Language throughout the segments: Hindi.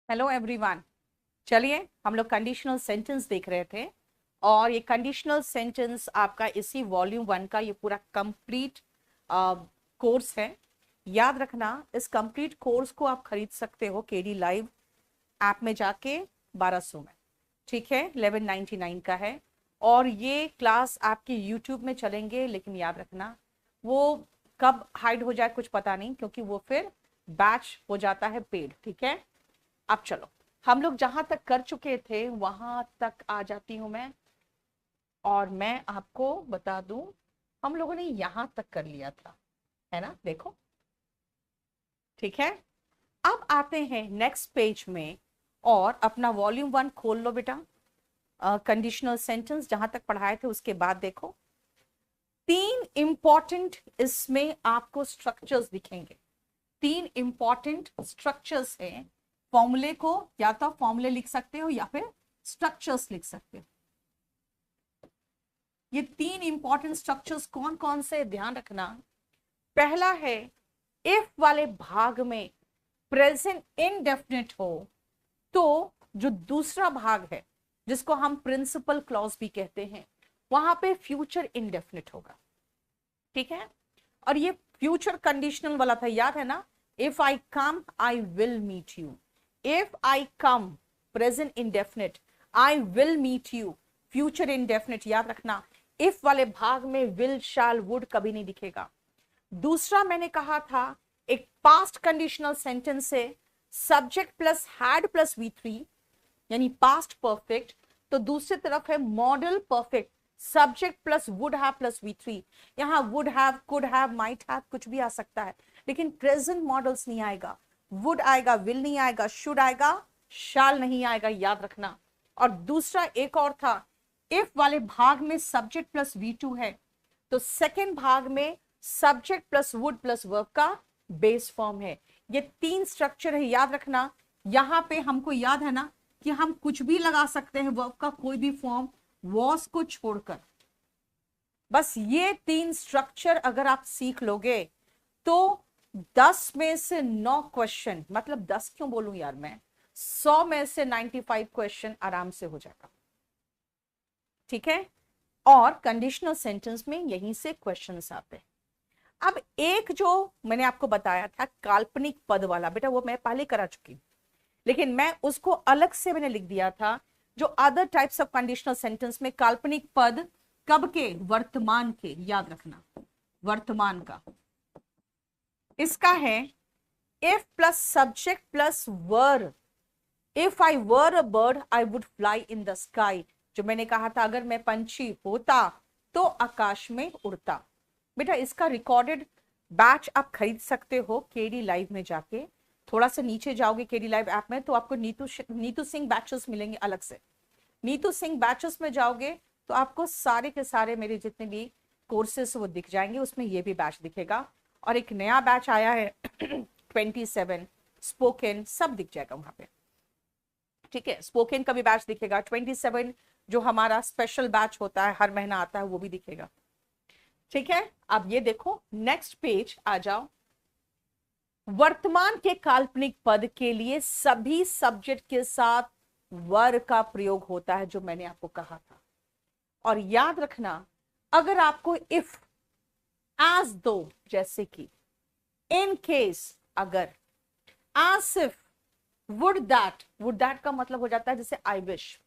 Hello everyone. चलिए हम लोग कंडीशनल सेंटेंस देख रहे थे और ये कंडीशनल सेंटेंस आपका इसी वॉल्यूम 1 का ये पूरा कंप्लीट कोर्स है। याद रखना, इस कंप्लीट कोर्स को आप खरीद सकते हो केडी लाइव ऐप में जाके 1200 में। ठीक है, 1199 का है। और ये क्लास आपके यूट्यूब में चलेंगे, लेकिन याद रखना वो कब हाइड हो जाए कुछ पता नहीं, क्योंकि वो फिर बैच हो जाता है पेड। ठीक है, अब चलो हम लोग जहां तक कर चुके थे वहां तक आ जाती हूं मैं, और मैं आपको बता दूं हम लोगों ने यहां तक कर लिया था, है ना। देखो, ठीक है। अब आते हैं नेक्स्ट पेज में और अपना वॉल्यूम 1 खोल लो बेटा। कंडीशनल सेंटेंस जहां तक पढ़ाए थे उसके बाद देखो, तीन इंपॉर्टेंट इसमें आपको स्ट्रक्चर्स दिखेंगे। तीन इंपॉर्टेंट स्ट्रक्चर्स हैं। फॉर्मूले को या तो फॉर्मूले लिख सकते हो या फिर स्ट्रक्चर्स लिख सकते हो। ये तीन इंपॉर्टेंट स्ट्रक्चर्स कौन कौन से, ध्यान रखना। पहला है, इफ वाले भाग में प्रेजेंट इनडेफिनिट हो तो जो दूसरा भाग है जिसको हम प्रिंसिपल क्लॉज भी कहते हैं, वहां पे फ्यूचर इनडेफिनिट होगा। ठीक है, और ये फ्यूचर कंडीशनल वाला था, याद है ना। If I come I will meet you. If I come present indefinite, I will meet you future indefinite. याद रखना, इफ वाले भाग में विल शैल वुड कभी नहीं दिखेगा। दूसरा मैंने कहा था, एक पास्ट कंडीशनल सेंटेंस से subject plus had plus V3 यानी पास्ट परफेक्ट, तो दूसरी तरफ है model perfect, subject plus would have plus V3। यहां would have, could have, might have कुछ भी आ सकता है, लेकिन प्रेजेंट मॉडल्स नहीं आएगा। वुड आएगा, विल नहीं आएगा, शुड आएगा, शैल नहीं आएगा, याद रखना। और दूसरा एक और था, इफ वाले भाग में सब्जेक्ट प्लस V2 है तो सेकेंड भाग में subject plus would plus verb का बेस फॉर्म है। ये तीन स्ट्रक्चर है, याद रखना। यहां पे हमको याद है ना कि हम कुछ भी लगा सकते हैं वर्ब का कोई भी फॉर्म, वॉस को छोड़कर। बस ये तीन स्ट्रक्चर अगर आप सीख लोगे तो 10 में से 9 क्वेश्चन, मतलब 10 क्यों बोलूं यार मैं, 100 में से 95 क्वेश्चन आराम से हो जाएगा। ठीक है, और कंडीशनल सेंटेंस में यहीं से क्वेश्चंस आते हैं। अब एक जो मैंने आपको बताया था काल्पनिक पद वाला, बेटा वो मैं पहले करा चुकी, लेकिन मैं उसको अलग से मैंने लिख दिया था। जो other types of conditional sentence में काल्पनिक पद कब के, वर्तमान के, याद रखना वर्तमान का। इसका है if plus subject plus were. If I were a bird I would fly in the sky. जो मैंने कहा था, अगर मैं पंछी होता तो आकाश में उड़ता। बेटा इसका रिकॉर्डेड बैच आप खरीद सकते हो केडी लाइव में जाके। थोड़ा सा नीचे जाओगे केडी लाइव ऐप में तो आपको नीतू सिंह बैचेस मिलेंगे अलग से। नीतू सिंह बैचेस में जाओगे तो आपको सारे के सारे मेरे जितने भी कोर्सेस वो दिख जाएंगे, उसमें ये भी बैच दिखेगा। और एक नया बैच आया है 27 स्पोकन, सब दिख जाएगा वहां पे। ठीक है, स्पोकन का भी बैच दिखेगा, 27 जो हमारा स्पेशल बैच होता है हर महीना आता है वो भी दिखेगा। ठीक है, अब ये देखो नेक्स्ट पेज आ जाओ। वर्तमान के काल्पनिक पद के लिए सभी सब्जेक्ट के साथ वर का प्रयोग होता है, जो मैंने आपको कहा था। और याद रखना, अगर आपको इफ, एज दो, जैसे कि, इन केस अगर, एज इफ, वुड दैट का मतलब हो जाता है जैसे आई विश,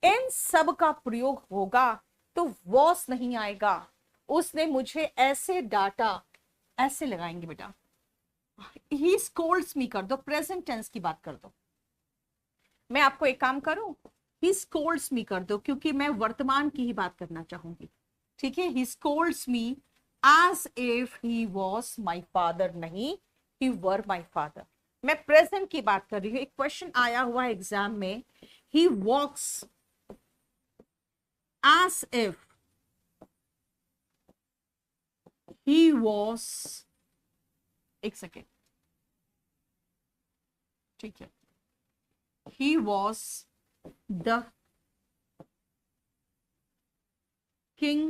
इन सब का प्रयोग होगा तो वॉस नहीं आएगा। उसने मुझे ऐसे डांटा, ऐसे लगाएंगे बेटा। ही स्कोल्ड्स मी कर दो, प्रेजेंट टेंस की बात कर दो। मैं आपको एक काम करूं, ही स्कोल्ड्स मी कर दो, क्योंकि मैं वर्तमान की ही बात करना चाहूंगी। ठीक है, he scolds me as if he was my father, नहीं ही वर माई फादर। मैं प्रेजेंट की बात कर रही हूं। एक क्वेश्चन आया हुआ है एग्जाम में, he walks as if he was, एक सेकेंड, ठीक है, he was the king,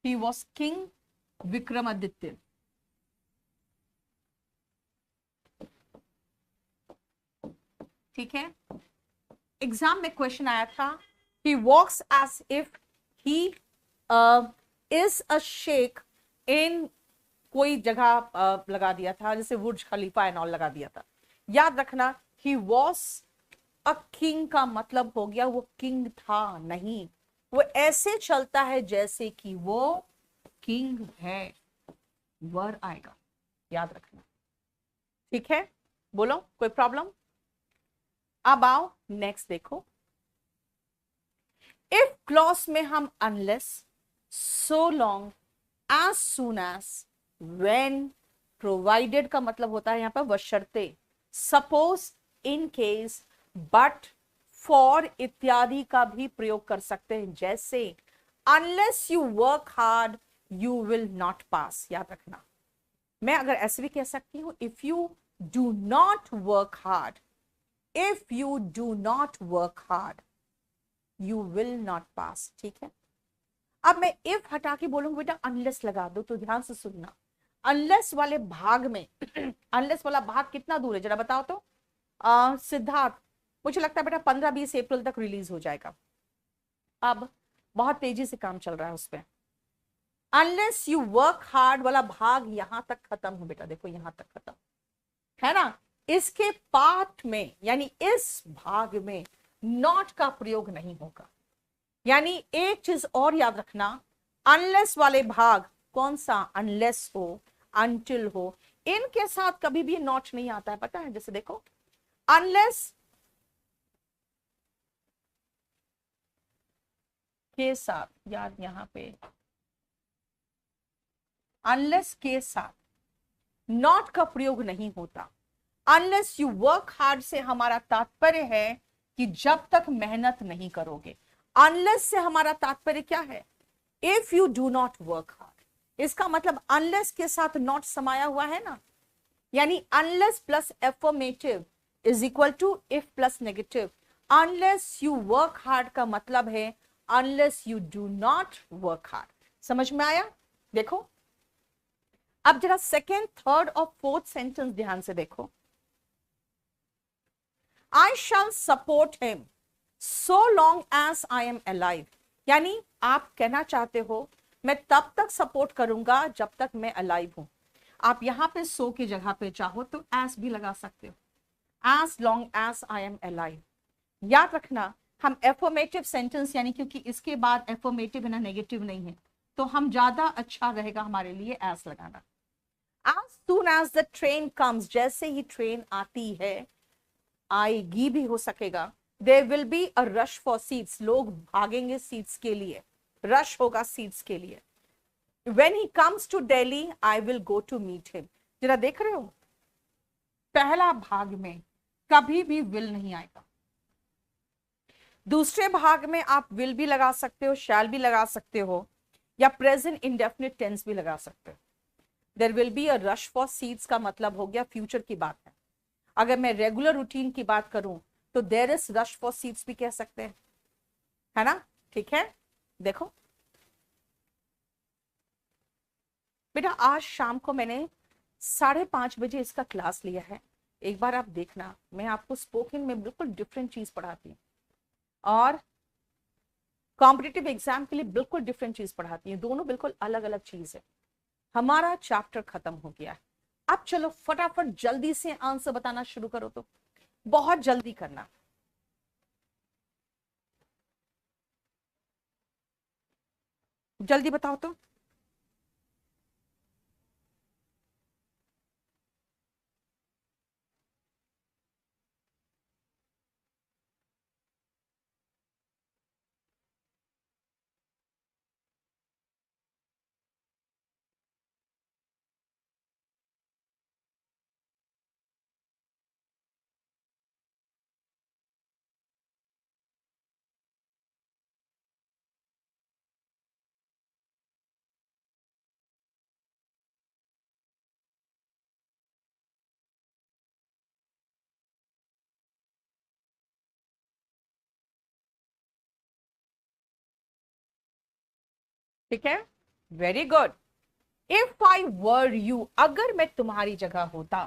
he was king Vikramaditya. ठीक है, एग्जाम में क्वेश्चन आया था, he walks as if he is a sheikh in कोई जगह लगा दिया था, जैसे बुर्ज खलीफा एंड ऑल लगा दिया था। याद रखना, he was a king का मतलब हो गया वो किंग था नहीं, वो ऐसे चलता है जैसे कि वो किंग है, वर आएगा, याद रखना। ठीक है, बोलो कोई प्रॉब्लम? अब आओ नेक्स्ट देखो, इफ क्लॉज में हम unless, so long, as soon as, when, provided का मतलब होता है यहां पर बशर्ते, suppose, in case, but, for इत्यादि का भी प्रयोग कर सकते हैं, जैसे unless you work hard you will not pass. याद रखना, मैं अगर ऐसे भी कह सकती हूं, if you do not work hard, if you do not work hard you will not pass. ठीक है, अब मैं इफ हटा के बोलूंगी बेटा अनलेस लगा दो, तो ध्यान से सुनना, अनलेस वाले भाग में अनलेस वाला भाग कितना दूर है जरा बताओ तो। सिद्धार्थ, मुझे लगता है बेटा 15-20 अप्रैल तक रिलीज हो जाएगा, अब बहुत तेजी से काम चल रहा है उस पर। अनलेस यू वर्क हार्ड वाला भाग यहां तक खत्म हो बेटा, देखो यहां तक खत्म है ना, इसके पार्ट में यानी इस भाग में नॉट का प्रयोग नहीं होगा। यानी एक चीज और याद रखना, अनलेस वाले भाग कौन सा, अनलेस हो, अनटिल हो, इनके साथ कभी भी नॉट नहीं आता है, पता है? जैसे देखो, अनलेस के साथ, याद यहां पे अनलेस के साथ नॉट का प्रयोग नहीं होता। अनलेस यू वर्क हार्ड से हमारा तात्पर्य है कि जब तक मेहनत नहीं करोगे। अनलेस से हमारा तात्पर्य क्या है, if you do not work hard, इसका मतलब अनलेस के साथ नॉट समाया हुआ है ना, यानी unless plus affirmative is equal to if plus negative. Unless you work hard का मतलब है unless you do not work hard. समझ में आया? देखो अब जरा सेकेंड, थर्ड और फोर्थ सेंटेंस ध्यान से देखो, I shall support him so long as I am alive, यानी आप कहना चाहते हो मैं तब तक सपोर्ट करूंगा जब तक मैं अलाइव हूं। आप यहां पे सो की जगह पे चाहो तो एस भी लगा सकते हो, as long as I am alive। याद रखना, हम एफर्मेटिव सेंटेंस यानी क्योंकि इसके बाद एफर्मेटिव है ना, नेगेटिव नहीं है, तो हम ज्यादा अच्छा रहेगा हमारे लिए एस लगाना। as soon as the train comes, जैसे ही ट्रेन आती है, आएगी भी हो सकेगा, there will be a rush for seats, लोग भागेंगे सीट्स के लिए, रश होगा सीट्स के लिए। When he comes to Delhi I will go to meet him. जरा देख रहे हो, पहला भाग में कभी भी विल नहीं आएगा, दूसरे भाग में आप विल भी लगा सकते हो, शैल भी लगा सकते हो, या प्रेजेंट इंडेफिनिट टेंस भी लगा सकते हो। There will be a rush for seats का मतलब हो गया फ्यूचर की बात है। अगर मैं रेगुलर रूटीन की बात करूं तो there is rush for seats भी कह सकते हैं, है ना? ठीक है, देखो बेटा आज शाम को मैंने 5:30 बजे इसका क्लास लिया है, एक बार आप देखना, मैं आपको स्पोकन में बिल्कुल डिफरेंट चीज पढ़ाती हूँ और कॉम्पिटिटिव एग्जाम के लिए बिल्कुल डिफरेंट चीज पढ़ाती हूँ, दोनों बिल्कुल अलग अलग चीज है। हमारा चैप्टर खत्म हो गया है, अब चलो फटाफट जल्दी से आंसर बताना शुरू करो, तो बहुत जल्दी करना। जल्दी बताओ तो। ठीक है, very good. If I were you, अगर मैं तुम्हारी जगह होता,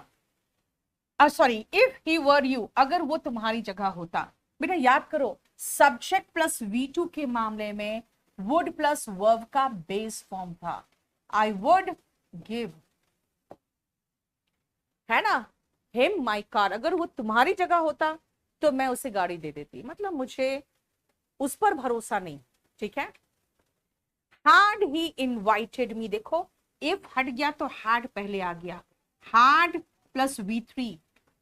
sorry, if he were you, अगर वो तुम्हारी जगह होता। बेटा याद करो, सब्जेक्ट प्लस V2 के मामले में वुड प्लस वर्ब का बेस फॉर्म था। आई वुड गिव, है ना, हिम माई कार। अगर वो तुम्हारी जगह होता तो मैं उसे गाड़ी दे देती, मतलब मुझे उस पर भरोसा नहीं। ठीक है। had he invited me, देखो if हट गया तो had पहले आ गया, had प्लस V3,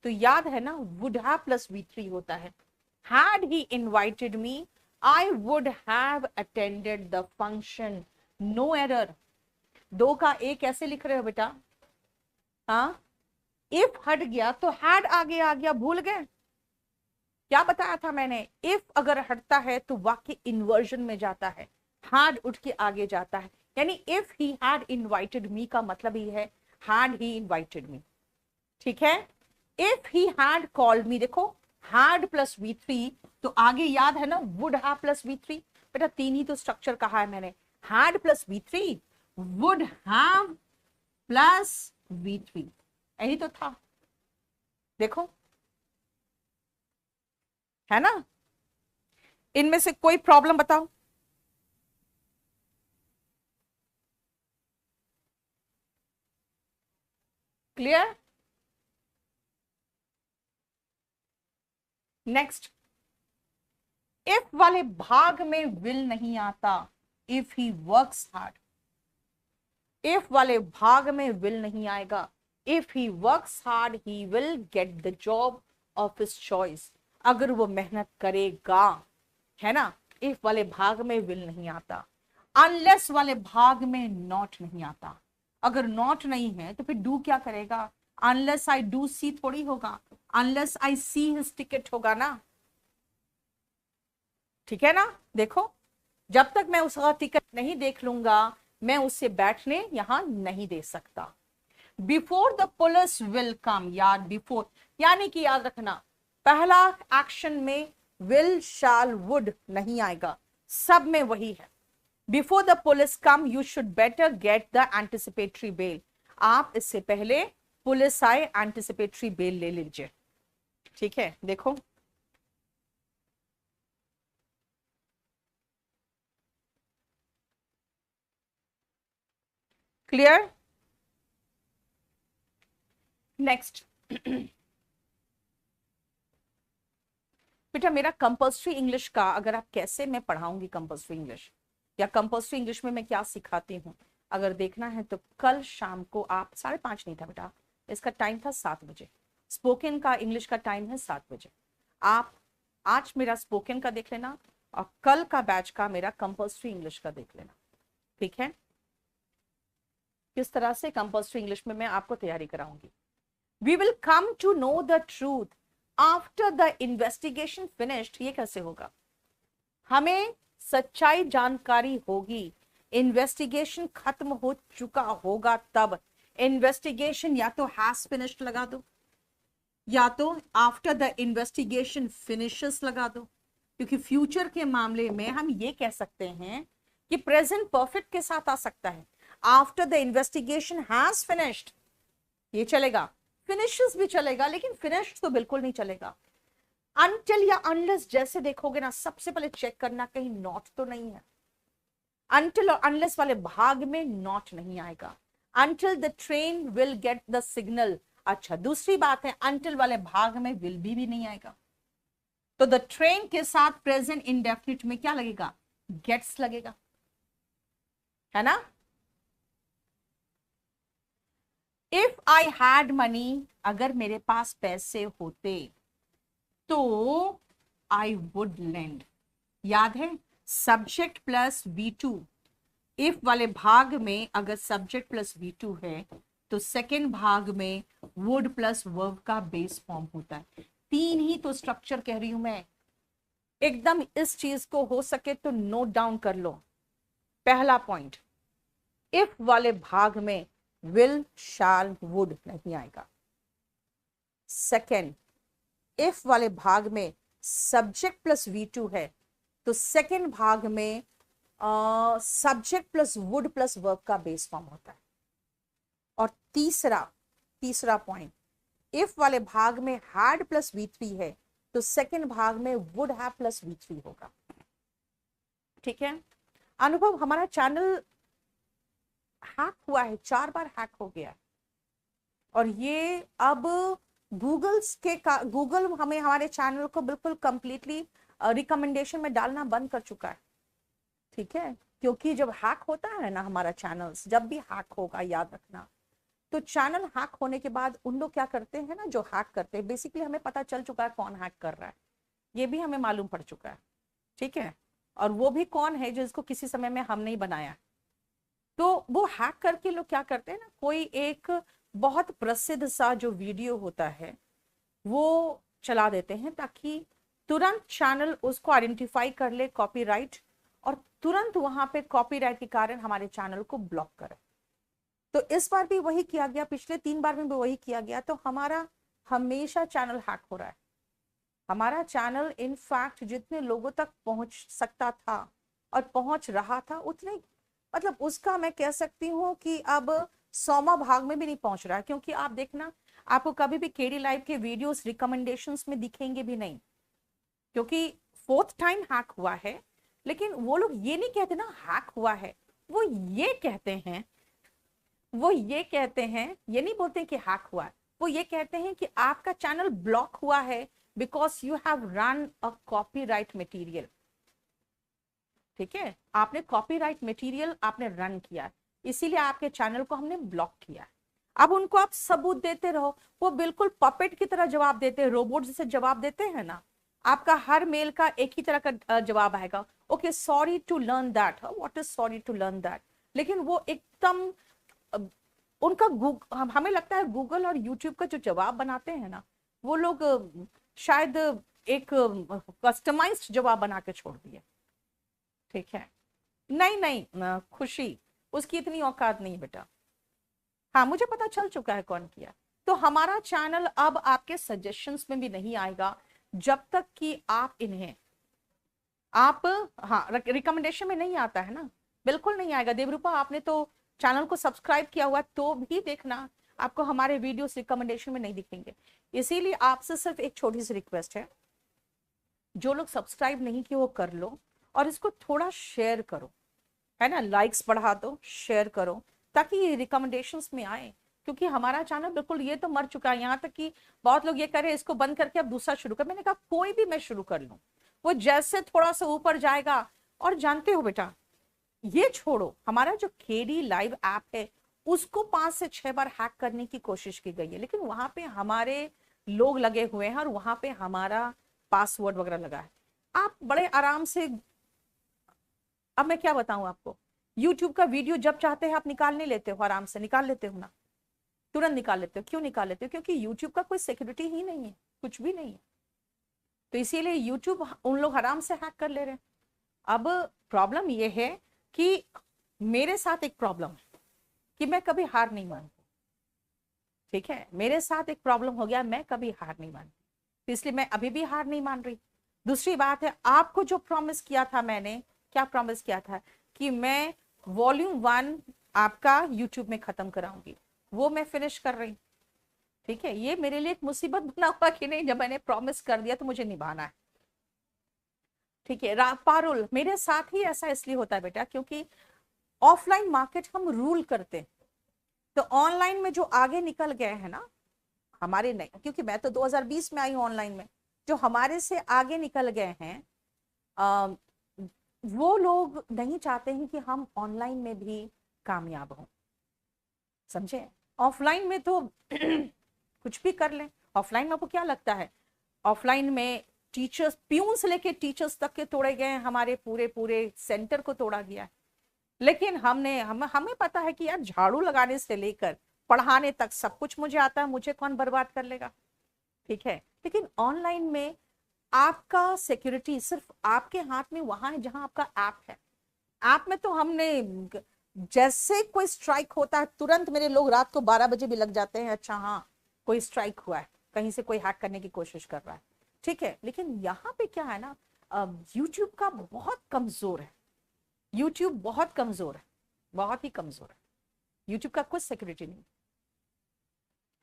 तो याद है ना would have प्लस V3 होता है। had he invited me I would have attended the function, no error। दो का एक कैसे लिख रहे हो बेटा? हाँ, इफ हट गया तो had आगे आ गया, भूल गए क्या बताया था मैंने? इफ अगर हटता है तो वाक्य इन्वर्जन में जाता है, had उठ के आगे जाता है। यानी if he had invited me का मतलब ही है had he invited me। ठीक है। If he had called me, देखो had प्लस V3, तो आगे याद है ना would have प्लस V3। बेटा तीन ही तो स्ट्रक्चर कहा है मैंने, had plus V3, would have plus V3, यही तो था। देखो, है ना। इनमें से कोई प्रॉब्लम बताओ। क्लियर। नेक्स्ट, इफ वाले भाग में विल नहीं आता, if he works hard. If वाले भाग में विल नहीं आएगा, if he works hard he will get the job of his choice. अगर वो मेहनत करेगा, है ना। इफ वाले भाग में विल नहीं आता। अनलेस वाले भाग में नॉट नहीं आता। अगर नॉट नहीं है तो फिर डू क्या करेगा? अनलेस आई डू सी थोड़ी होगा, unless I see his ticket होगा ना। ठीक है ना। देखो, जब तक मैं उसका टिकट नहीं देख लूंगा मैं उससे बैठने यहां नहीं दे सकता। Before the police will come, यार बिफोर यानी कि याद रखना, पहला एक्शन में विल शैल वुड नहीं आएगा, सब में वही है। Before the police come you should better get the anticipatory bell. आप इससे पहले पुलिस आए एंटिसिपेटरी बेल ले लीजिए। ठीक है। देखो, क्लियर। नेक्स्ट, बेटा मेरा कंपल्सरी इंग्लिश का, अगर आप कैसे मैं पढ़ाऊंगी कंपल्सरी इंग्लिश या कंपल्सरी इंग्लिश में मैं क्या सिखाती हूँ, अगर देखना है तो कल शाम को आप 5:30 नहीं था बेटा, इसका टाइम था 7 बजे। स्पोकन का इंग्लिश का टाइम है 7 बजे। आप आज मेरा स्पोकन का देख लेना और कल का बैच का मेरा कंपल्सरी इंग्लिश का देख लेना। ठीक है। किस तरह से कंपल्सरी इंग्लिश में मैं आपको तैयारी कराऊंगी। We will come to know the truth after the investigation finished. ये कैसे होगा? हमें सच्चाई जानकारी होगी, इन्वेस्टिगेशन खत्म हो चुका होगा तब। इन्वेस्टिगेशन या तो हैज फिनिश्ड लगा दो या तो आफ्टर द इन्वेस्टिगेशन फिनिशेस लगा दो, क्योंकि फ्यूचर के मामले में हम ये कह सकते हैं कि प्रेजेंट परफेक्ट के साथ आ सकता है। After the investigation has finished ये चलेगा, फिनिशेस भी चलेगा, लेकिन फिनिश्ड तो बिल्कुल नहीं चलेगा। अनटिल या अनलेस जैसे देखोगे ना, सबसे पहले चेक करना कहीं नॉट तो नहीं है। अनटिल और अनलेस वाले भाग में नॉट नहीं आएगा। Until the train will get the signal. अच्छा, दूसरी बात है, अनटिल वाले भाग में विल भी नहीं आएगा, तो द ट्रेन के साथ प्रेजेंट इंडेफिनिट में क्या लगेगा? गेट्स लगेगा, है ना। इफ आई हैड मनी, अगर मेरे पास पैसे होते तो आई वुड लेंड। याद है, सब्जेक्ट प्लस V2। इफ वाले भाग में अगर सब्जेक्ट प्लस V2 है तो सेकेंड भाग में वुड प्लस वर्ब का बेस फॉर्म होता है। तीन ही तो स्ट्रक्चर कह रही हूं मैं, एकदम इस चीज को हो सके तो नोट डाउन कर लो। पहला पॉइंट, इफ वाले भाग में विल शैल वुड नहीं आएगा। सेकेंड, इफ वाले भाग में सब्जेक्ट प्लस V2 है तो सेकेंड भाग में subject plus would plus verb का बेस फॉर्म होता है। और तीसरा पॉइंट, इफ वाले भाग में हैड प्लस V3 है तो सेकंड भाग में वुड हैव प्लस V3 होगा। ठीक है, अनुभव हमारा चैनल हैक हुआ है, 4 बार हैक हो गया है और ये अब गूगल हमें हमारे चैनल को बिल्कुल कंप्लीटली रिकमेंडेशन में डालना बंद कर चुका है। ठीक है, क्योंकि जब हैक होता है ना हमारा चैनल्स, जब भी हैक होगा याद रखना, तो चैनल हैक होने के बाद उन लोग क्या करते हैं ना, जो हैक करते हैं, बेसिकली हमें पता चल चुका है कौन हैक कर रहा है, ये भी हमें मालूम पड़ चुका है। ठीक है, और वो भी कौन है जिसको किसी समय में हम नहीं बनाया। तो वो हैक करके लोग क्या करते हैं ना, कोई एक बहुत प्रसिद्ध सा जो वीडियो होता है वो चला देते हैं ताकि तुरंत चैनल उसको आइडेंटिफाई कर ले कॉपीराइट, और तुरंत वहां पे कॉपीराइट के कारण हमारे चैनल को ब्लॉक करे। तो इस बार भी वही किया गया, पिछले 3 बार में भी वही किया गया, तो हमारा हमेशा चैनल हैक हो रहा है। हमारा चैनल इनफैक्ट जितने लोगों तक पहुंच सकता था और पहुंच रहा था उतने, मतलब उसका मैं कह सकती हूँ कि अब 100वां भाग में भी नहीं पहुंच रहा है, क्योंकि आप देखना आपको कभी भी केडी लाइव के वीडियोस रिकमेंडेशंस में दिखेंगे भी नहीं, क्योंकि 4th टाइम हैक हुआ है। लेकिन वो लोग ये नहीं कहते ना हैक हुआ है, वो ये कहते हैं, ये नहीं बोलते कि हैक हुआ है, वो ये कहते हैं कि आपका चैनल ब्लॉक हुआ है because you have run a copyright material. ठीक है, आपने कॉपीराइट मटेरियल आपने रन किया, इसीलिए आपके चैनल को हमने ब्लॉक किया। अब उनको आप सबूत देते रहो, वो बिल्कुल पपेट की तरह जवाब देते हैं, रोबोट जैसे जवाब देते हैं ना। आपका हर मेल का एक ही तरह का जवाब आएगा, okay sorry to learn that, what is sorry to learn that. लेकिन वो एकदम उनका हमें लगता है गूगल और यूट्यूब का जो जवाब बनाते हैं ना, वो लोग शायद एक कस्टमाइज्ड जवाब बना के छोड़ दिए। ठीक है, नहीं नहीं खुशी, उसकी इतनी औकात नहीं बेटा। हाँ मुझे पता चल चुका है कौन किया। तो हमारा चैनल अब आपके सजेशंस में भी नहीं आएगा जब तक कि आप इन्हें हाँ रिकमेंडेशन में नहीं आता है ना, बिल्कुल नहीं आएगा। देवरूपा आपने तो चैनल को सब्सक्राइब किया हुआ तो भी देखना आपको हमारे वीडियोस रिकमेंडेशन में नहीं दिखेंगे। इसीलिए आपसे सिर्फ एक छोटी सी रिक्वेस्ट है, जो लोग सब्सक्राइब नहीं किए वो कर लो और इसको थोड़ा शेयर करो, है ना, लाइक्स बढ़ा दो, शेयर करो ताकि ये रिकमेंडेशंस में आए। क्योंकि हमारा चैनल बिल्कुल ये तो मर चुका है, यहाँ तक कि बहुत लोग ये कह रहे हैं इसको बंद करके अब दूसरा शुरू कर। मैंने कहा कोई भी मैं शुरू कर लूं, वो जैसे थोड़ा सा ऊपर जाएगा। और जानते हो बेटा, ये छोड़ो, हमारा जो केडी लाइव ऐप है उसको 5 से 6 बार हैक करने की कोशिश की गई है, लेकिन वहां पे हमारे लोग लगे हुए हैं और वहां पे हमारा पासवर्ड वगैरह लगा है। आप बड़े आराम से, अब मैं क्या बताऊं आपको, यूट्यूब का वीडियो जब चाहते हैं आप निकाल नहीं लेते हो, आराम से निकाल लेते हो ना, तुरंत निकाल लेते हो। क्यों निकाल लेते हो? क्योंकि यूट्यूब का कोई सिक्योरिटी ही नहीं है, कुछ भी नहीं है। तो इसीलिए यूट्यूब उन लोग आराम से हैक कर ले रहे हैं। अब प्रॉब्लम यह है कि मेरे साथ एक प्रॉब्लम है कि मैं कभी हार नहीं मानती। ठीक है, मेरे साथ एक प्रॉब्लम हो गया, मैं कभी हार नहीं मानती, तो इसलिए मैं अभी भी हार नहीं मान रही। दूसरी बात है, आपको जो प्रॉमिस किया था मैंने, क्या प्रॉमिस किया था कि मैं वॉल्यूम 1 आपका यूट्यूब में खत्म कराऊंगी, वो मैं फिनिश कर रही। ठीक है, ये मेरे लिए एक मुसीबत बना हुआ कि नहीं, जब मैंने प्रॉमिस कर दिया तो मुझे निभाना है। ठीक है, पारुल मेरे साथ ही ऐसा इसलिए होता है बेटा क्योंकि ऑफलाइन मार्केट हम रूल करते हैं, तो ऑनलाइन में जो आगे निकल गए हैं ना हमारे, नहीं क्योंकि मैं तो 2020 में आई हूँ ऑनलाइन में, जो हमारे से आगे निकल गए हैं वो लोग नहीं चाहते हैं कि हम ऑनलाइन में भी कामयाब हों, समझे। ऑफलाइन में तो कुछ भी कर लें। ऑफलाइन में आपको क्या लगता है, ऑफलाइन में टीचर्स, प्यून से लेके टीचर्स तक के तोड़े गए हैं, हमारे पूरे पूरे सेंटर को तोड़ा गया है। लेकिन हमें पता है कि यार झाड़ू लगाने से लेकर पढ़ाने तक सब कुछ मुझे आता है, मुझे कौन बर्बाद कर लेगा। ठीक है, लेकिन ऑनलाइन में आपका सिक्योरिटी सिर्फ आपके हाथ में वहां है जहां आपका ऐप है। ऐप में तो हमने जैसे कोई स्ट्राइक होता है तुरंत मेरे लोग रात को 12 बजे भी लग जाते हैं, अच्छा हाँ कोई स्ट्राइक हुआ है, कहीं से कोई हैक करने की कोशिश कर रहा है। ठीक है, लेकिन यहाँ पे क्या है ना, यूट्यूब का बहुत कमजोर है, यूट्यूब बहुत कमजोर है, बहुत ही कमजोर है। यूट्यूब का कुछ सिक्योरिटी नहीं।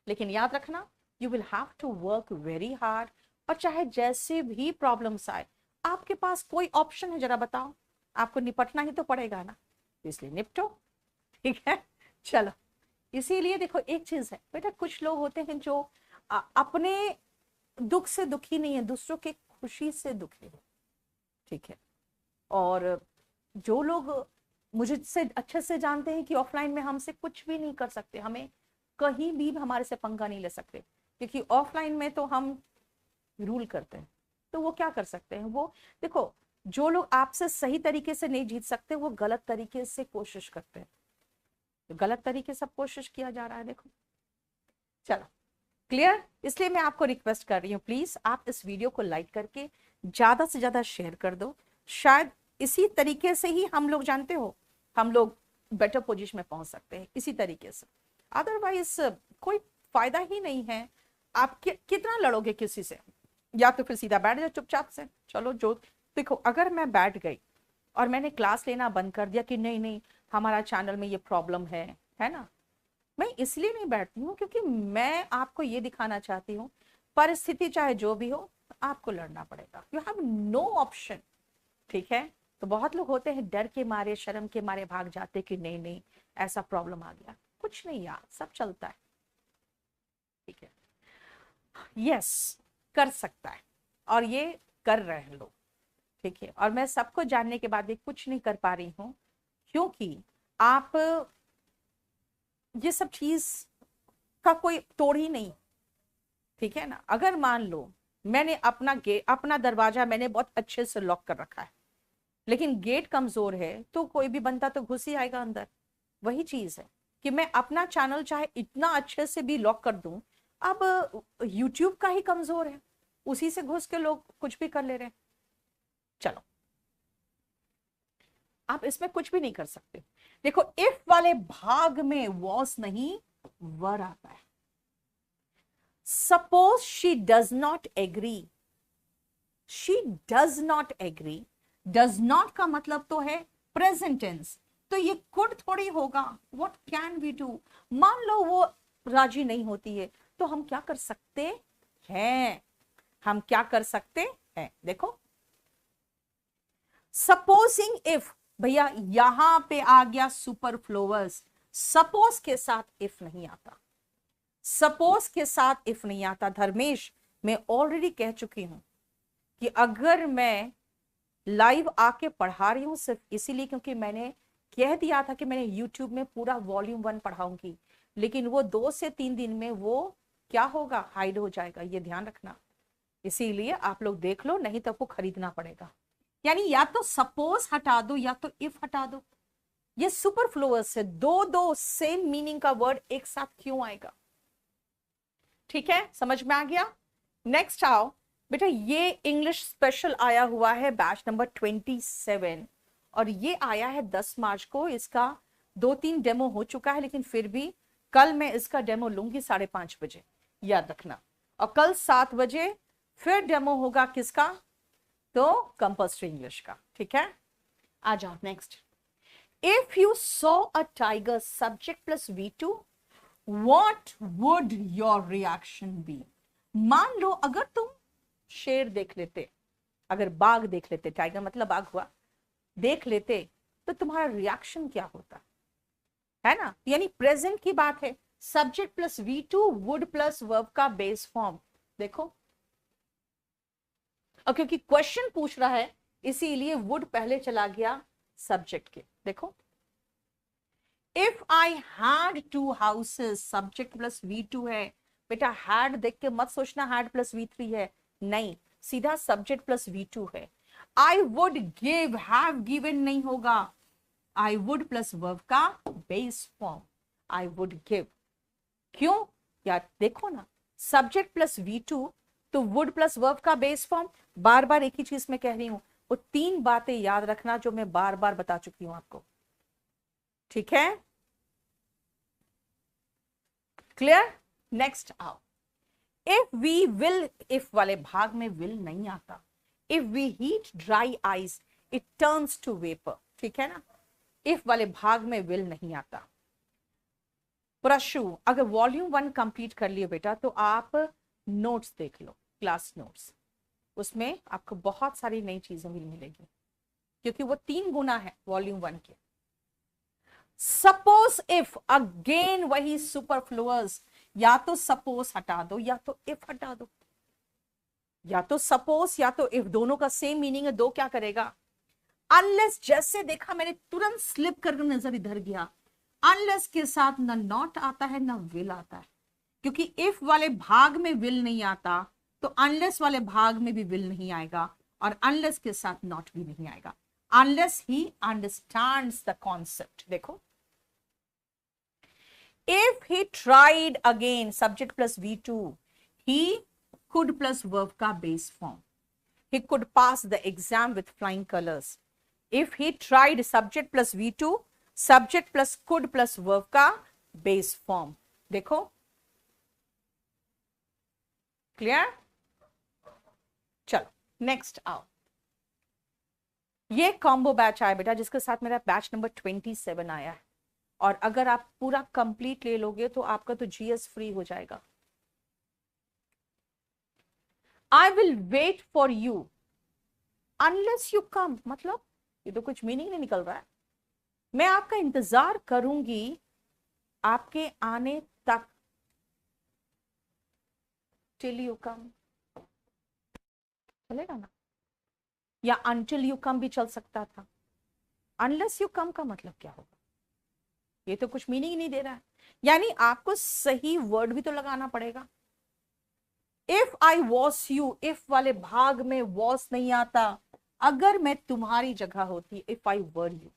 लेकिन याद रखना, you will have to work very hard. और चाहे जैसे भी प्रॉब्लम्स आए, आपके पास कोई ऑप्शन है? जरा बताओ, आपको निपटना ही तो पड़ेगा ना, इसलिए निपटो। ठीक है, चलो। इसीलिए देखो, एक चीज है बेटा, कुछ लोग होते हैं जो अपने दुख से दुखी नहीं है, दूसरों के खुशी से दुखी है। ठीक है, और जो लोग मुझसे अच्छे से जानते हैं कि ऑफलाइन में हमसे कुछ भी नहीं कर सकते, हमें कहीं भी हमारे से पंगा नहीं ले सकते, क्योंकि ऑफलाइन में तो हम रूल करते हैं। तो वो क्या कर सकते हैं? वो देखो, जो लोग आपसे सही तरीके से नहीं जीत सकते, वो गलत तरीके से कोशिश करते हैं। तो गलत तरीके से कोशिश किया जा रहा है, देखो। चलो, क्लियर? इसलिए मैं आपको रिक्वेस्ट कर रही हूँ, प्लीज आप इस वीडियो को लाइक करके ज्यादा से ज्यादा शेयर कर दो। शायद इसी तरीके से ही हम लोग, जानते हो, हम लोग बेटर पोजीशन में पहुंच सकते हैं, इसी तरीके से। अदरवाइज कोई फायदा ही नहीं है। आप कितना लड़ोगे किसी से? या तो फिर सीधा बैठ जाओ चुपचाप से। चलो, जो देखो, अगर मैं बैठ गई और मैंने क्लास लेना बंद कर दिया कि नहीं नहीं हमारा चैनल में ये प्रॉब्लम है ना, मैं इसलिए नहीं बैठती हूँ क्योंकि मैं आपको ये दिखाना चाहती हूँ, परिस्थिति चाहे जो भी हो, आपको लड़ना पड़ेगा। You have no option. ठीक है, तो बहुत लोग होते हैं डर के मारे, शर्म के मारे भाग जाते कि नहीं नहीं ऐसा प्रॉब्लम आ गया। कुछ नहीं यार, सब चलता है। ठीक है, यस, कर सकता है, और ये कर रहे हैं लोग। ठीक है, और मैं सबको जानने के बाद भी कुछ नहीं कर पा रही हूँ, क्योंकि आप ये सब चीज का कोई तोड़ ही नहीं। ठीक है ना, अगर मान लो मैंने अपना दरवाजा मैंने बहुत अच्छे से लॉक कर रखा है, लेकिन गेट कमजोर है, तो कोई भी बंदा तो घुस ही आएगा अंदर। वही चीज है कि मैं अपना चैनल चाहे इतना अच्छे से भी लॉक कर दूं, अब यूट्यूब का ही कमजोर है, उसी से घुस के लोग कुछ भी कर ले रहे हैं। चलो, आप इसमें कुछ भी नहीं कर सकते। देखो, इफ वाले भाग में वॉज नहीं, वर आता है। Suppose she does not agree, she does not agree, does not का मतलब तो है प्रेजेंट टेंस, तो ये कुड थोड़ी होगा। What can we do? मान लो वो राजी नहीं होती है, तो हम क्या कर सकते हैं? हम क्या कर सकते हैं? देखो, सपोजिंग इफ, भैया यहां पे आ गया सुपरफ्लोअस। सपोज के साथ इफ नहीं आता, सपोज के साथ इफ नहीं आता। धर्मेश, मैं ऑलरेडी कह चुकी हूं कि अगर मैं लाइव आके पढ़ा रही हूं सिर्फ इसीलिए क्योंकि मैंने कह दिया था कि मैंने यूट्यूब में पूरा वॉल्यूम 1 पढ़ाऊंगी, लेकिन वो 2 से 3 दिन में वो क्या होगा, हाइड हो जाएगा, ये ध्यान रखना। इसीलिए आप लोग देख लो, नहीं तो आपको खरीदना पड़ेगा। यानी या तो सपोज हटा दो या तो इफ हटा दो। ये सुपरफ्लुअस है, दो दो सेम मीनिंग का वर्ड एक साथ क्यों आएगा? ठीक है, समझ में आ गया? नेक्स्ट आओ बेटा, ये इंग्लिश स्पेशल आया हुआ है बैच नंबर 27, और ये आया है 10 मार्च को। इसका 2-3 डेमो हो चुका है, लेकिन फिर भी कल मैं इसका डेमो लूंगी 5:30 बजे, याद रखना। और कल 7 बजे फिर डेमो होगा किसका? तो कंपल्सरी इंग्लिश का। ठीक है, आ जाओ next. If you saw a tiger, subject plus V2, what would your reaction be? मान लो अगर तुम शेर देख लेते, अगर बाघ देख लेते, टाइगर मतलब बाघ हुआ, देख लेते, तो तुम्हारा रिएक्शन क्या होता है ना? यानी प्रेजेंट की बात है, subject plus V2, would plus verb का बेस फॉर्म। देखो, और क्योंकि क्वेश्चन पूछ रहा है इसीलिए वुड पहले चला गया सब्जेक्ट के। देखो, if I had 2 houses, subject plus V2 है। बेटा हैड देख के मत सोचना हैड प्लस V3 है, नहीं, सीधा सब्जेक्ट प्लस V2 है। I would give, have given नहीं होगा, आई वुड प्लस वर्ब का base form, I would give. क्यों यार? देखो ना, सब्जेक्ट प्लस V2 तो वुड प्लस वर्ब का बेस फॉर्म। बार बार एक ही चीज में कह रही हूं, वो 3 बातें याद रखना जो मैं बार बार बता चुकी हूं आपको। ठीक है, क्लियर? नेक्स्ट आओ, इफ वी विल, इफ वाले भाग में विल नहीं आता। If we heat dry ice, it turns to vapour. ठीक है ना, इफ वाले भाग में विल नहीं आता। प्रशु, अगर वॉल्यूम 1 कंप्लीट कर लिए बेटा तो आप नोट्स देख लो, क्लास नोट्स, उसमें आपको बहुत सारी नई चीजें भी मिलेगी, क्योंकि वो 3 गुना है वॉल्यूम 1 के। सपोज इफ, अगेन वही सुपरफ्लुअस, या तो सपोज हटा दो या तो इफ हटा दो, या तो सपोज या तो इफ, दोनों का सेम मीनिंग है, दो क्या करेगा। अनलेस, जैसे देखा मैंने तुरंत स्लिप करके नजर इधर गया, अनलेस के साथ ना नॉट आता है ना विल आता है, क्योंकि इफ वाले भाग में विल नहीं आता तो अनलेस वाले भाग में भी विल नहीं आएगा, और अनलेस के साथ नॉट भी नहीं आएगा, unless he understands the concept. देखो, if he tried again, subject plus V2, he could plus verb का base form, he could pass the exam with flying colors. If he tried, subject plus V2, subject plus could plus verb का base form. देखो, क्लियर। चलो नेक्स्ट आओ, ये कॉम्बो बैच आया बेटा, जिसके साथ मेरा बैच नंबर 27 आया है, और अगर आप पूरा कंप्लीट ले लोगे तो आपका तो GS फ्री हो जाएगा। I will wait for you unless you come, मतलब ये तो कुछ मीनिंग नहीं निकल रहा है। मैं आपका इंतजार करूंगी आपके आने तक, till you come, चलेगा ना, या until you come भी चल सकता था। unless you come का मतलब क्या होगा, ये तो कुछ मीनिंग नहीं दे रहा है, यानी आपको सही वर्ड भी तो लगाना पड़ेगा। If I was you, if वाले भाग में वॉस नहीं आता, अगर मैं तुम्हारी जगह होती, if I were you,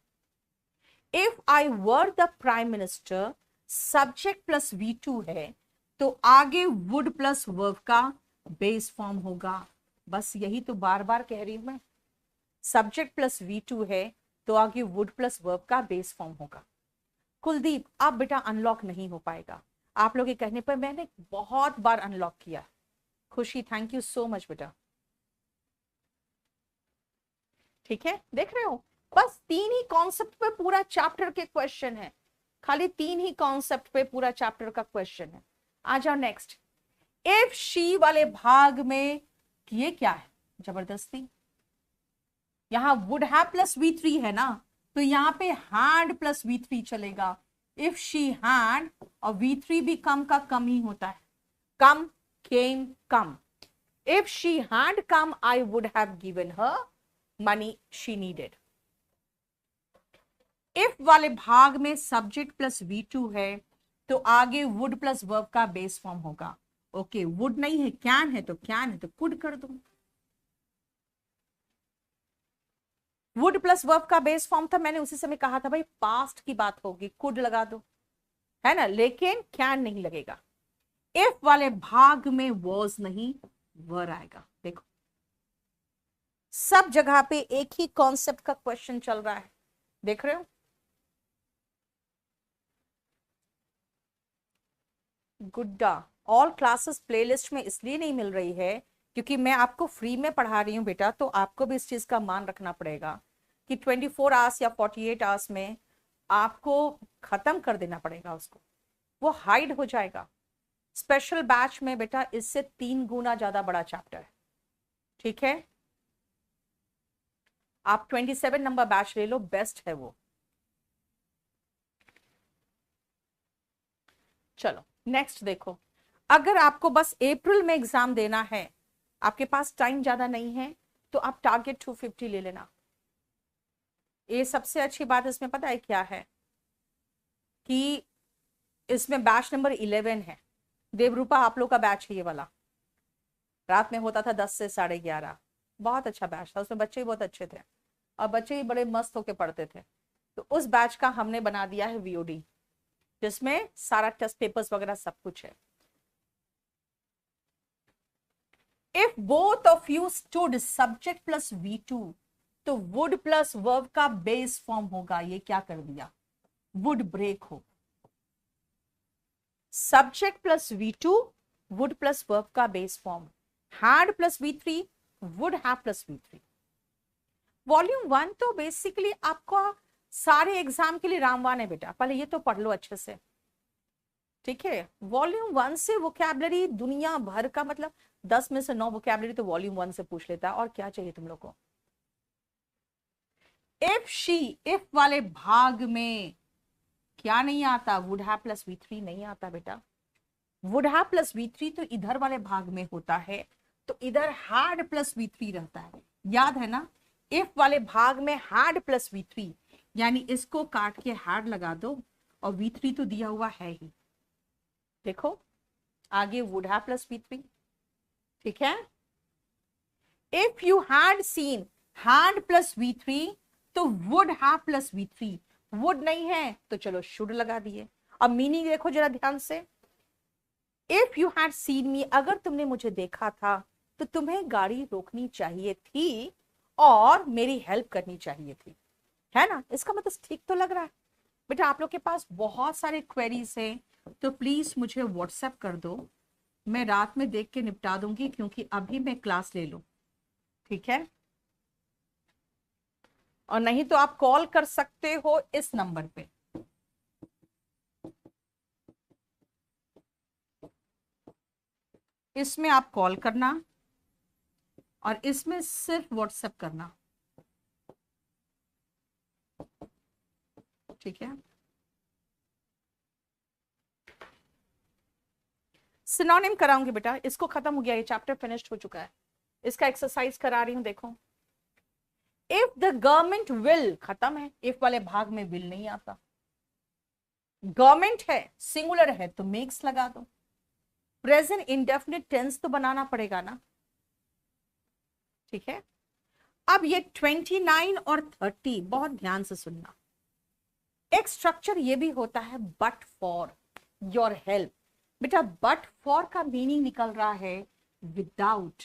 if I were the prime minister, subject plus V2 है तो आगे वुड प्लस वर्ब का बेस फॉर्म होगा। बस यही तो बार बार कह रही हूं मैं, सब्जेक्ट प्लस V2 है तो आगे वुड प्लस वर्ब का बेस फॉर्म होगा। कुलदीप, अब बेटा अनलॉक नहीं हो पाएगा, आप लोग के कहने पर मैंने बहुत बार अनलॉक किया। खुशी, थैंक यू सो मच बेटा। ठीक है, देख रहे हो, बस 3 ही कॉन्सेप्ट पे पूरा चैप्टर के क्वेश्चन है, खाली 3 ही कॉन्सेप्ट पे पूरा चैप्टर का क्वेश्चन है। आ जाओ नेक्स्ट। इफ शी वाले भाग में ये क्या है, जबरदस्ती, यहां वुड हैव प्लस V3 है ना, तो यहां पे हैड प्लस V3 चलेगा। इफ शी हैड, और V3 भी कम का कम ही होता है, कम, came, come. If she had come, I would have given her money she needed. If वाले भाग में सब्जेक्ट प्लस V2 है तो आगे would प्लस वर्ब का बेस फॉर्म होगा। ओके, would नहीं है, कैन है तो कैन है तो could कर दो। would प्लस वर्ब का बेस फॉर्म था, मैंने उसी समय कहा था भाई पास्ट की बात होगी, could लगा दो, है ना, लेकिन कैन नहीं लगेगा। इफ वाले भाग में वॉज नहीं, वर आएगा। देखो, सब जगह पे एक ही कॉन्सेप्ट का क्वेश्चन चल रहा है, देख रहे हो। गुड्डा, ऑल क्लासेस प्लेलिस्ट में इसलिए नहीं मिल रही है क्योंकि मैं आपको फ्री में पढ़ा रही हूं बेटा, तो आपको भी इस चीज का मान रखना पड़ेगा कि 24 आवर्स या 48 आवर्स में आपको खत्म कर देना पड़ेगा उसको, वो हाइड हो जाएगा। स्पेशल बैच में बेटा इससे 3 गुना ज्यादा बड़ा चैप्टर है, ठीक है। आप 27 नंबर बैच ले लो, बेस्ट है वो। चलो नेक्स्ट देखो, अगर आपको बस अप्रैल में एग्जाम देना है, आपके पास टाइम ज्यादा नहीं है, तो आप टारगेट 250 ले लेना। ये सबसे अच्छी बात इसमें पता है क्या है कि इसमें बैच नंबर 11 है। देवरूपा आप लोग का बैच है ये वाला, रात में होता था 10 से 11:30, बहुत अच्छा बैच था, उसमें बच्चे भी बहुत अच्छे थे और बच्चे भी बड़े मस्त होके पढ़ते थे। तो उस बैच का हमने बना दिया है VOD, जिसमें सारा टेस्ट पेपर्स वगैरह सब कुछ है। If both of you stood, subject plus V2, तो वुड प्लस वर्ब का बेस फॉर्म होगा। ये क्या कर दिया, वुड ब्रेक हो, subject plus V2, would plus verb का base form, had plus V3, would have plus V3। Volume 1 तो बेसिकली आपका सारे एग्जाम के लिए रामवान है बेटा, पहले ये तो पढ़ लो अच्छे से। ठीक है, वॉल्यूम 1 से वोकैबलरी दुनिया भर का, मतलब 10 में से 9 वोकैबलरी तो वॉल्यूम 1 से पूछ लेता है। और क्या चाहिए तुम लोग को? इफ शी, इफ वाले भाग में क्या नहीं आता? वुड हैव प्लस V3 नहीं आता बेटा। वुड हैव प्लस V3 तो इधर वाले भाग में होता है, तो इधर हैड प्लस V3 रहता है, याद है ना? इफ वाले भाग में हैड प्लस V3, यानी इसको काट के हैड लगा दो, और V3 तो दिया हुआ है ही। देखो आगे वुड हैव प्लस V3, ठीक है। If you had seen, had plus V3 तो would have plus V3, would नहीं है तो चलो शुड लगा दिए। अब मीनिंग देखो जरा ध्यान से। इफ यू हैड सीन मी, अगर तुमने मुझे देखा था तो तुम्हें गाड़ी रोकनी चाहिए थी और मेरी हेल्प करनी चाहिए थी, है ना? इसका मतलब ठीक तो लग रहा है बेटा। आप लोग के पास बहुत सारे क्वेरीज हैं, तो प्लीज मुझे व्हाट्सएप कर दो, मैं रात में देख के निपटा दूंगी, क्योंकि अभी मैं क्लास ले लूं, ठीक है? और नहीं तो आप कॉल कर सकते हो इस नंबर पे। इसमें आप कॉल करना और इसमें सिर्फ व्हाट्सएप करना, ठीक है? सिनोनिम कराऊंगी बेटा, इसको खत्म हो गया, ये चैप्टर फिनिश्ड हो चुका है। इसका एक्सरसाइज करा रही हूं, देखो। इफ द गवर्नमेंट विल, खत्म है, इफ वाले भाग में विल नहीं आता। गवर्नमेंट है, सिंगुलर है, तो मेक्स लगा दो। प्रेजेंट इंडेफिनिट टेंस तो बनाना पड़ेगा ना, ठीक है? अब ये 29 और 30 बहुत ध्यान से सुनना। एक स्ट्रक्चर ये भी होता है, बट फॉर योर हेल्प। बेटा बट फॉर का मीनिंग निकल रहा है विदाउट,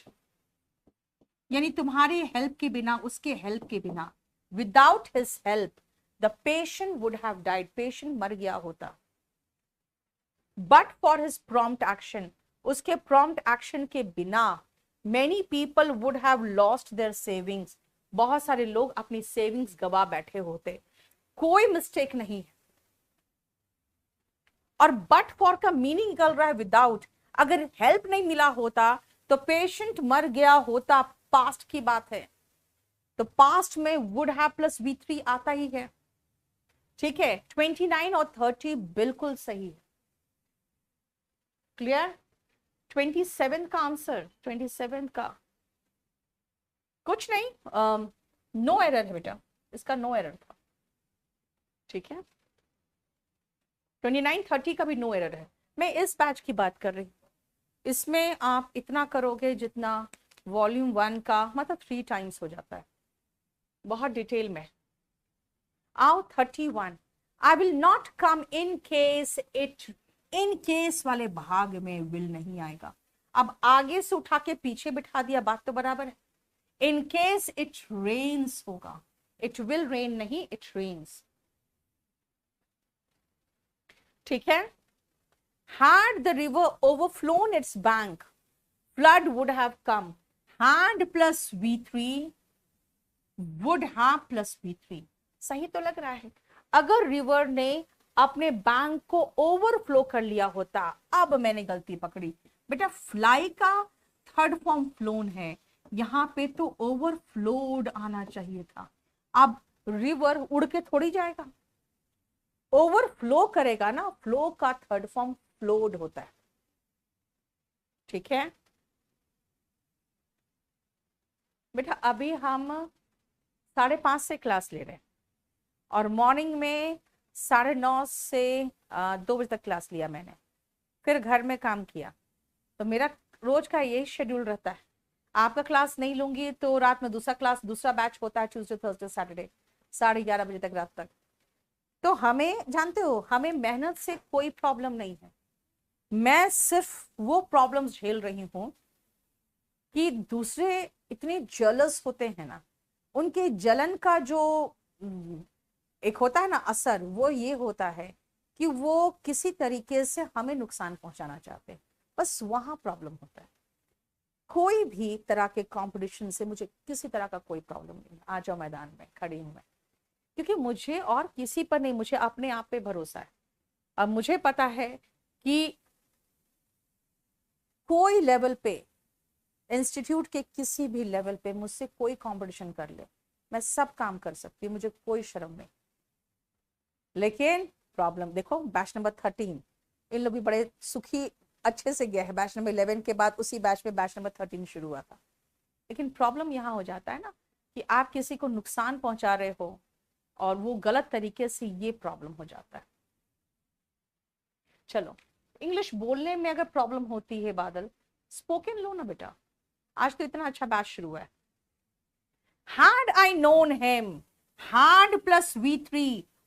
यानी तुम्हारी हेल्प के बिना, उसके हेल्प के बिना, without his help the patient would have died, patient मर गया होता। But for his prompt action, उसके प्रॉम्प्ट एक्शन के बिना many people would have lost their savings, बहुत सारे लोग अपनी सेविंग्स गवा बैठे होते। कोई मिस्टेक नहीं है। और बट फॉर का मीनिंग निकल रहा है विदाउट, अगर हेल्प नहीं मिला होता तो पेशेंट मर गया होता, पास्ट की बात है, तो पास्ट में वुड हैव प्लस V3 आता ही है, ठीक है? 29 और 30 बिल्कुल सही है। क्लियर? 27 का आंसर, 27 का कुछ नहीं, नो एरर है बेटा, इसका नो एरर था, ठीक है? 29 30 का भी नो एरर है। मैं इस बैच की बात कर रही हूँ, इसमें आप इतना करोगे जितना वॉल्यूम 1 का मतलब 3 टाइम्स हो जाता है, बहुत डिटेल में। आओ 31, I will not come in case it, in case वाले भाग में विल नहीं आएगा। अब आगे से उठा के पीछे बिठा दिया, बात तो बराबर है। इन केस इट रेन्स होगा, इट विल रेन नहीं, इट रेन्स, ठीक है? Had the river overflown its bank, flood would have come. Had plus V3 would have plus V3, सही तो लग रहा है। अगर रिवर ने अपने बैंक को ओवरफ्लो कर लिया होता, अब मैंने गलती पकड़ी बेटा। फ्लाई का थर्ड फॉर्म फ्लोन है, यहां पे तो ओवरफ्लोड आना चाहिए था। अब रिवर उड़ के थोड़ी जाएगा, ओवरफ्लो करेगा ना, फ्लो का थर्ड फॉर्म फ्लोड होता है, ठीक है बेटा? अभी हम 5:30 से क्लास ले रहे हैं और मॉर्निंग में 9:30 से 2 बजे तक क्लास लिया मैंने, फिर घर में काम किया, तो मेरा रोज का यही शेड्यूल रहता है। आपका क्लास नहीं लूंगी तो रात में दूसरा क्लास, दूसरा बैच होता है ट्यूसडे थर्सडे सैटरडे 11:30 बजे तक रात तक। तो हमें जानते हो, हमें मेहनत से कोई प्रॉब्लम नहीं है, मैं सिर्फ वो प्रॉब्लम्स झेल रही हूं कि दूसरे इतने जलस होते हैं ना, उनके जलन का जो एक होता है ना असर, वो ये होता है कि वो किसी तरीके से हमें नुकसान पहुंचाना चाहते हैं, बस वहां प्रॉब्लम होता है। कोई भी तरह के कंपटीशन से मुझे किसी तरह का कोई प्रॉब्लम नहीं, आ जाओ मैदान में, खड़ी हूं मैं, क्योंकि मुझे और किसी पर नहीं, मुझे अपने आप पे भरोसा है। अब मुझे पता है कि कोई लेवल पे, इंस्टीट्यूट के किसी भी लेवल पे मुझसे कोई कंपटीशन कर ले, मैं सब काम कर सकती हूँ, मुझे कोई शर्म नहीं। लेकिन प्रॉब्लम देखो, बैच नंबर 13 इन लोग भी बड़े सुखी अच्छे से गया है। बैच नंबर 11 के बाद उसी बैच में बैच नंबर 13 शुरू हुआ था। लेकिन प्रॉब्लम यहाँ हो जाता है ना कि आप किसी को नुकसान पहुंचा रहे हो और वो गलत तरीके से, ये प्रॉब्लम हो जाता है। चलो, इंग्लिश बोलने में अगर प्रॉब्लम होती है बादल, स्पोकन लो ना बेटा, आज तो इतना अच्छा बैच शुरू है। Had I known him, had plus V3,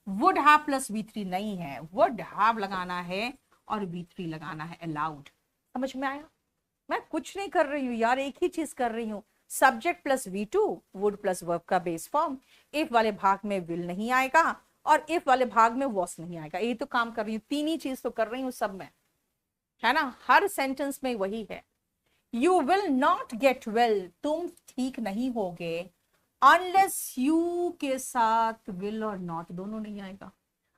would have plus V3 नहीं है, would have लगाना है और V3 लगाना है, allowed। समझ में आया? मैं कुछ नहीं कर रही हूँ यार, एक ही चीज कर रही हूँ, subject plus V2, would plus verb का बेस फॉर्म, इफ वाले भाग में will नहीं आएगा और इफ वाले भाग में was नहीं आएगा। यही तो काम कर रही हूँ, तीन ही चीज तो कर रही हूँ सब में, है ना? हर सेंटेंस में वही है। You will not get well, तुम ठीक नहीं होगे, unless you के साथ will और not दोनों नहीं आएगा।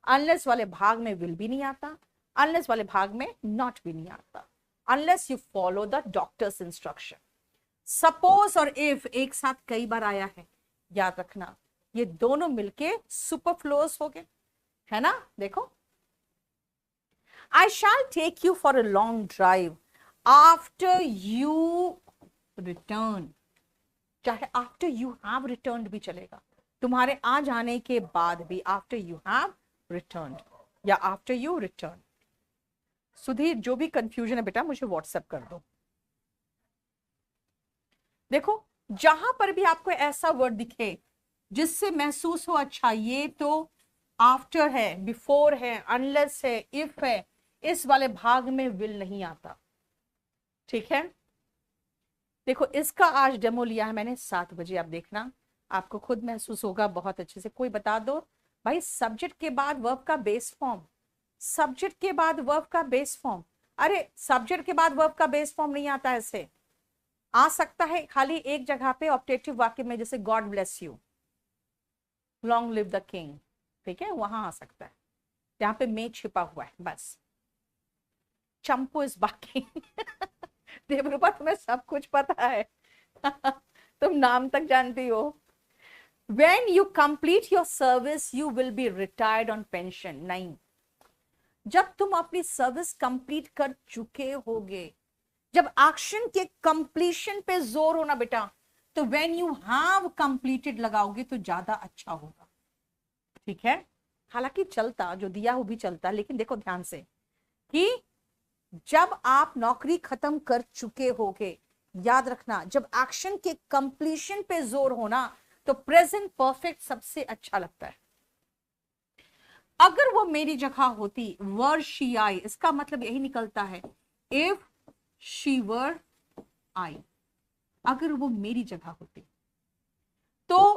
unless वाले भाग में will भी नहीं आता, unless वाले भाग में not भी नहीं आता, unless you follow the doctor's instruction। suppose और if एक साथ कई बार आया है, याद रखना ये दोनों मिलके सुपरफ्लुअस हो गए, है ना? देखो, I shall take you for a long drive after you return, चाहे after you have returned भी चलेगा, तुम्हारे आ जाने के बाद भी, after you have returned या after you return। सुधीर, जो भी कंफ्यूजन है बेटा मुझे व्हाट्सएप कर दो। देखो, जहां पर भी आपको ऐसा वर्ड दिखे जिससे महसूस हो अच्छा ये तो आफ्टर है, बिफोर है, अनलेस है, इफ है, इस वाले भाग में विल नहीं आता, ठीक है? देखो, इसका आज डेमो लिया है मैंने 7 बजे, आप देखना, आपको खुद महसूस होगा बहुत अच्छे से। कोई बता दो भाई, सब्जेक्ट के बाद वर्ब का बेस फॉर्म, सब्जेक्ट के बाद वर्ब का बेस फॉर्म, अरे सब्जेक्ट के बाद वर्ब का बेस फॉर्म नहीं आता, ऐसे आ सकता है खाली एक जगह पे ऑब्जेक्टिव वाक्य में, जैसे God bless you, long live the king, ठीक है, वहां आ सकता है, यहाँ पे मे छिपा हुआ है बस। चंपू इज बाकिंग देवरूपा, तुम्हें सब कुछ पता है तुम नाम तक जानती हो। When you complete your service, you will be retired on pension। नहीं, जब तुम अपनी सर्विस कंप्लीट कर चुके होगे, जब एक्शन के कंप्लीशन पे जोर होना बेटा, तो when you have completed लगाओगे तो ज्यादा अच्छा होगा, ठीक है? हालांकि चलता, जो दिया वो भी चलता, लेकिन देखो ध्यान से कि जब आप नौकरी खत्म कर चुके होगे, याद रखना, जब एक्शन के कंप्लीशन पे जोर होना तो प्रेजेंट परफेक्ट सबसे अच्छा लगता है। अगर वो मेरी जगह होती, वर शी आई, इसका मतलब यही निकलता है, इफ शी वर आई, अगर वो मेरी जगह होती, तो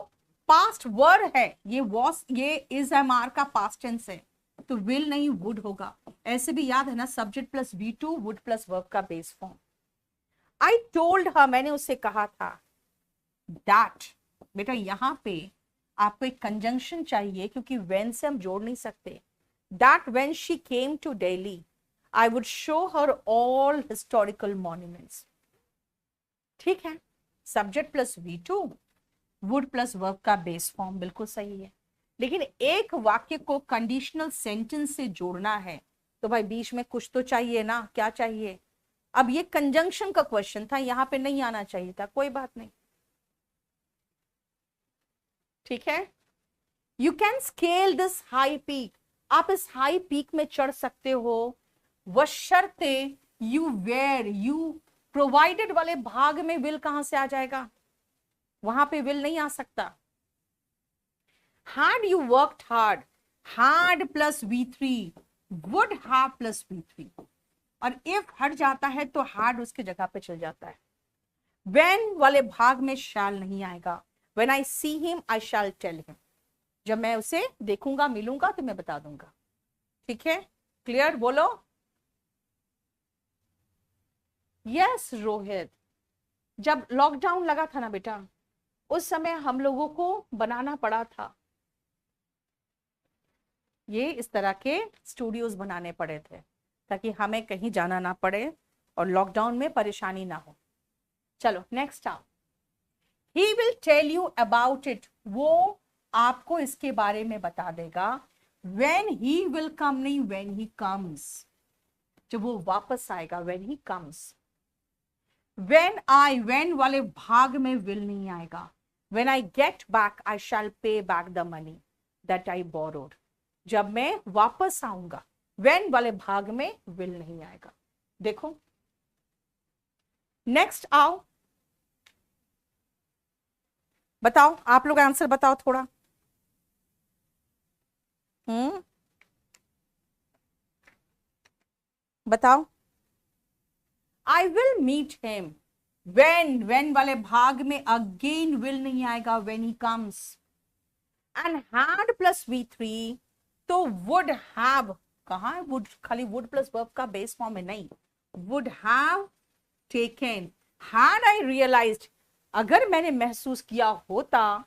पास्ट वर है, ये वॉस, ये इज एम आर का पास्ट टेंस है, तो विल नहीं वुड होगा। ऐसे भी याद है ना, subject plus V2, would plus verb का base form. I told her, मैंने उससे कहा था, दैट, बेटा यहां पे आपको एक कंजंक्शन चाहिए क्योंकि when से हम जोड़ नहीं सकते। That when she came to Delhi, I would show her all historical monuments। ठीक है, subject plus V2, would plus verb का बेस फॉर्म, बिल्कुल सही है। लेकिन एक वाक्य को कंडीशनल सेंटेंस से जोड़ना है तो भाई बीच में कुछ तो चाहिए ना, क्या चाहिए? अब ये कंजंक्शन का क्वेश्चन था, यहां पे नहीं आना चाहिए था, कोई बात नहीं, ठीक है? You can scale this high peak, आप इस हाई पीक में चढ़ सकते हो, बशर्ते यू वेयर, यू प्रोवाइडेड वाले भाग में विल कहां से आ जाएगा? वहां पे विल नहीं आ सकता। had you worked hard, had plus V3, would have plus V3, और if हट जाता है तो had उसके जगह पे चल जाता है। when वाले भाग में shall नहीं आएगा, when I see him I shall tell him, जब मैं उसे देखूंगा, मिलूंगा तो मैं बता दूंगा, ठीक है? क्लियर? बोलो यस। रोहित, जब लॉकडाउन लगा था ना बेटा, उस समय हम लोगों को बनाना पड़ा था, ये इस तरह के स्टूडियोज बनाने पड़े थे, ताकि हमें कहीं जाना ना पड़े और लॉकडाउन में परेशानी ना हो। चलो नेक्स्ट आओ। He will tell you about it, वो आपको इसके बारे में बता देगा। वेन ही विल कम नहीं, वेन ही कम्स, जब वो वापस आएगा, when he comes. When I, when वाले भाग में विल नहीं आएगा। When I get back I shall pay back the money that I borrowed, जब मैं वापस आऊंगा। वेन वाले भाग में विल नहीं आएगा। देखो नेक्स्ट आओ, बताओ आप लोग आंसर बताओ थोड़ा। बताओ। I will meet him, when वाले भाग में अगेन विल नहीं आएगा, when he comes. And had plus V3, तो वुड हैव, कहां है वुड, खाली वुड प्लस वर्ब का बेस फॉर्म है, नहीं, would have taken. Had I realised, अगर मैंने महसूस किया होता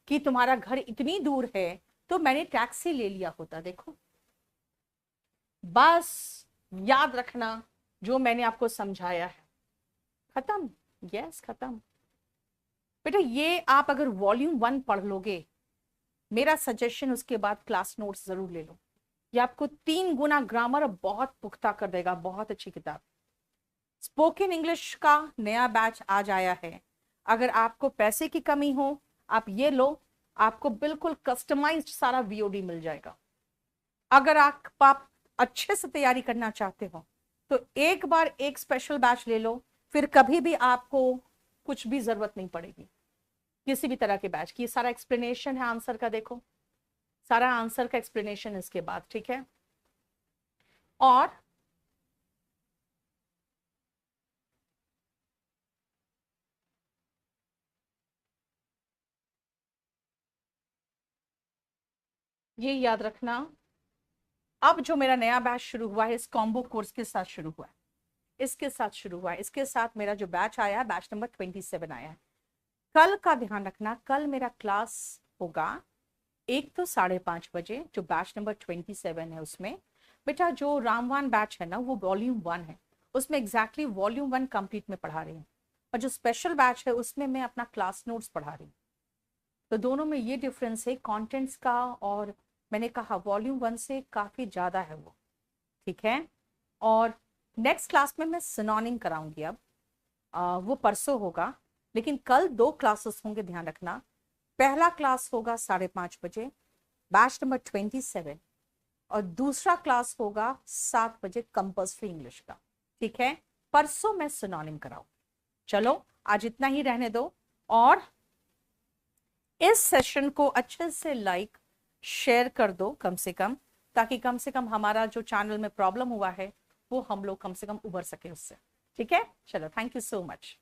कि तुम्हारा घर इतनी दूर है तो मैंने टैक्सी ले लिया होता। देखो बस याद रखना जो मैंने आपको समझाया है। खत्म, यस खत्म। बेटा ये आप अगर वॉल्यूम 1 पढ़ लोगे, मेरा सजेशन उसके बाद क्लास नोट्स जरूर ले लो। ये आपको 3 गुना ग्रामर बहुत पुख्ता कर देगा। बहुत अच्छी किताब। स्पोकन इंग्लिश का नया बैच आज आया है। अगर आपको पैसे की कमी हो, आप ये लो, आपको बिल्कुल कस्टमाइज्ड सारा VOD मिल जाएगा। अगर आप अच्छे से तैयारी करना चाहते हो तो एक बार एक स्पेशल बैच ले लो, फिर कभी भी आपको कुछ भी जरूरत नहीं पड़ेगी किसी भी तरह के बैच की। सारा एक्सप्लेनेशन है आंसर का, देखो सारा आंसर का एक्सप्लेनेशन इसके बाद, ठीक है। और ये याद रखना, अब जो मेरा नया बैच शुरू हुआ है इस कॉम्बो कोर्स के साथ शुरू हुआ है, इसके साथ शुरू हुआ है, इसके साथ मेरा जो बैच आया है, बैच नंबर 27 आया है। कल का ध्यान रखना, कल मेरा क्लास होगा 1 तो 5:30 बजे, जो बैच नंबर 27 है उसमें। बेटा जो रामवान बैच है ना, वो वॉल्यूम 1 है, उसमें एग्जैक्टली वॉल्यूम 1 कंप्लीट में पढ़ा रही हूँ। और जो स्पेशल बैच है उसमें मैं अपना क्लास नोट्स पढ़ा रही हूँ। तो दोनों में ये डिफरेंस है कंटेंट्स का, और मैंने कहा वॉल्यूम 1 से काफ़ी ज़्यादा है वो, ठीक है। और नेक्स्ट क्लास में मैं सिनोनिम कराऊंगी अब, वो परसों होगा, लेकिन कल 2 क्लासेस होंगे, ध्यान रखना। पहला क्लास होगा 5:30 बजे, बैच नंबर 27, और दूसरा क्लास होगा 7 बजे कंपल्सरी इंग्लिश का, ठीक है। परसों मैं सिनोनिम कराऊं। चलो आज इतना ही रहने दो, और इस सेशन को अच्छे से लाइक शेयर कर दो कम से कम हमारा जो चैनल में प्रॉब्लम हुआ है वो हम लोग कम से कम उबर सके उससे, ठीक है। चलो थैंक यू सो मच।